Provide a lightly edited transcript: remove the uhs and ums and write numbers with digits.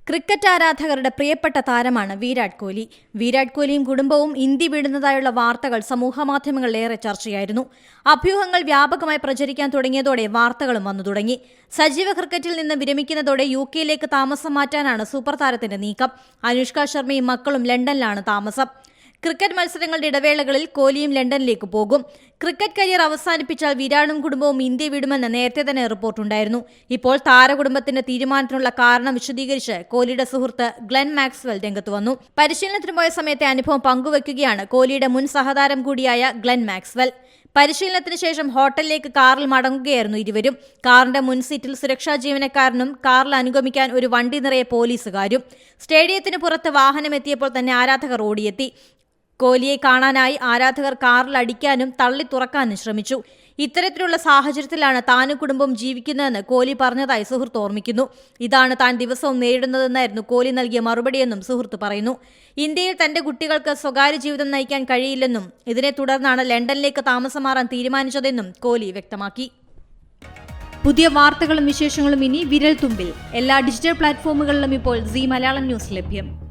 Cricket ആരാധകരുടെ പ്രിയപ്പെട്ട താരമാണ് വിരാട് കോഹ്ലി. വിരാട് കോഹ്ലിയും കുടുംബവും ഇന്ത്യ വിടുന്നതായുള്ള വാർത്തകൾ സമൂഹമാധ്യമങ്ങളിൽ ഏറെ ചർച്ചയായിരുന്നു. അഭ്യൂഹങ്ങൾ വ്യാപകമായി പ്രചരിക്കാൻ തുടങ്ങിയതോടെ വാർത്തകളും വന്നു തുടങ്ങി. സജീവ ക്രിക്കറ്റിൽ നിന്ന് വിരമിക്കുന്നതോടെ യുകെയിലേക്ക് താമസം മാറ്റാനാണ് സൂപ്പർ താരത്തിന്റെ നീക്കം. അനുഷ്ക ശർമ്മയും മക്കളും ലണ്ടനിലാണ് താമസം. ക്രിക്കറ്റ് മത്സരങ്ങളുടെ ഇടവേളകളിൽ കോഹ്ലിയും ലണ്ടനിലേക്ക് പോകും. ക്രിക്കറ്റ് കരിയർ അവസാനിപ്പിച്ചാൽ വിരാടും കുടുംബവും ഇന്ത്യ വിടുമെന്ന് നേരത്തെ തന്നെ റിപ്പോർട്ടുണ്ടായിരുന്നു. ഇപ്പോൾ താരകുടുംബത്തിന്റെ തീരുമാനത്തിനുള്ള കാരണം വിശദീകരിച്ച് കോഹ്ലിയുടെ സുഹൃത്ത് ഗ്ലെൻ മാക്സ്വെൽ രംഗത്ത് വന്നു. പരിശീലനത്തിന് പോയ സമയത്തെ അനുഭവം പങ്കുവയ്ക്കുകയാണ് കോഹ്ലിയുടെ മുൻ സഹതാരം കൂടിയായ ഗ്ലെൻ മാക്സ്വെൽ. പരിശീലനത്തിന് ശേഷം ഹോട്ടലിലേക്ക് കാറിൽ മടങ്ങുകയായിരുന്നു ഇരുവരും. കാറിന്റെ മുൻസീറ്റിൽ സുരക്ഷാ ജീവനക്കാരനും കാറിൽ അനുഗമിക്കാൻ ഒരു വണ്ടി നിറയെ പോലീസുകാരും. സ്റ്റേഡിയത്തിന് പുറത്ത് വാഹനമെത്തിയപ്പോൾ തന്നെ ആരാധകർ ഓടിയെത്തി. കോഹ്ലിയെ കാണാനായി ആരാധകർ കാറിൽ അടിക്കാനും തള്ളി തുറക്കാനും ശ്രമിച്ചു. ഇത്തരത്തിലുള്ള സാഹചര്യത്തിലാണ് താനും കുടുംബവും ജീവിക്കുന്നതെന്ന് കോഹ്ലി പറഞ്ഞതായി സുഹൃത്ത് ഓർമ്മിക്കുന്നു. ഇതാണ് താൻ ദിവസവും നേരിടുന്നതെന്നായിരുന്നു കോഹ്ലി നൽകിയ മറുപടിയെന്നും സുഹൃത്ത് പറയുന്നു. ഇന്ത്യയിൽ തന്റെ കുട്ടികൾക്ക് സ്വകാര്യ ജീവിതം നയിക്കാൻ കഴിയില്ലെന്നും ഇതിനെ തുടർന്നാണ് ലണ്ടനിലേക്ക് താമസം മാറാൻ തീരുമാനിച്ചതെന്നും കോഹ്ലി വ്യക്തമാക്കി. പുതിയ വാർത്തകളും വിശേഷങ്ങളും ഇനി വിരൽ തുമ്പിൽ. എല്ലാ ഡിജിറ്റൽ പ്ലാറ്റ്ഫോമുകളിലും ഇപ്പോൾ സീ മലയാളം ന്യൂസ് ലഭ്യം.